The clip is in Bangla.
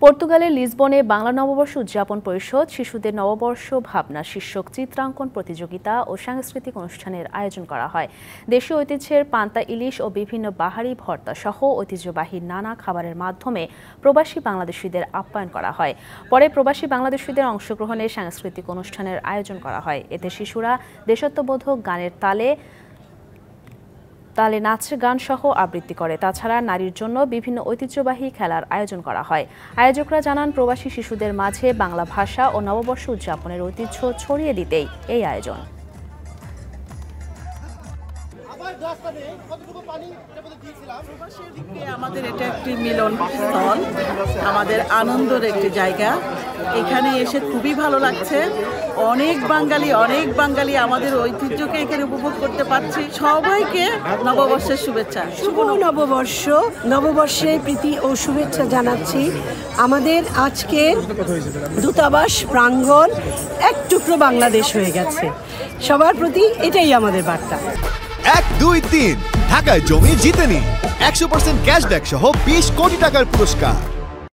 পর্তুগালের লিসবনে বাংলা নববর্ষ উদযাপন পরিষদ শিশুদের নববর্ষ ভাবনা শীর্ষক চিত্রাঙ্কন প্রতিযোগিতা ও সাংস্কৃতিক অনুষ্ঠানের আয়োজন করা হয়। দেশীয় ঐতিহ্যের পান্তা ইলিশ ও বিভিন্ন বাহারি ভর্তা সহ ঐতিহ্যবাহী নানা খাবারের মাধ্যমে প্রবাসী বাংলাদেশিদের আপ্যায়ন করা হয়। পরে প্রবাসী বাংলাদেশিদের অংশগ্রহণে সাংস্কৃতিক অনুষ্ঠানের আয়োজন করা হয়। এতে শিশুরা দেশাত্মবোধক গানের তালে নাচ গান সহ আবৃত্তি করে। তাছাড়া নারীর জন্য বিভিন্ন ঐতিহ্যবাহী খেলার আয়োজন করা হয়। আয়োজকরা জানান, প্রবাসী শিশুদের মাঝে বাংলা ভাষা ও নববর্ষ উদযাপনের ঐতিহ্য ছড়িয়ে দিতেই এই আয়োজন। আমাদের এটা একটি মিলন স্থল, আমাদের আনন্দের একটি জায়গা। এখানে এসে খুবই ভালো লাগছে। অনেক বাঙালি আমাদের ঐতিহ্যকে এখানে উপভোগ করতে পারছি। সবাইকে নববর্ষের শুভেচ্ছা। শুভ নববর্ষের প্রীতি ও শুভেচ্ছা জানাচ্ছি। আমাদের আজকের দূতাবাস প্রাঙ্গণ এক টুকরো বাংলাদেশ হয়ে গেছে। সবার প্রতি এটাই আমাদের বার্তা। 1, 2, 3 ঢাকায় জমি জিতে নিন 100% ক্যাশব্যাক সহ 20 কোটি টাকার পুরস্কার।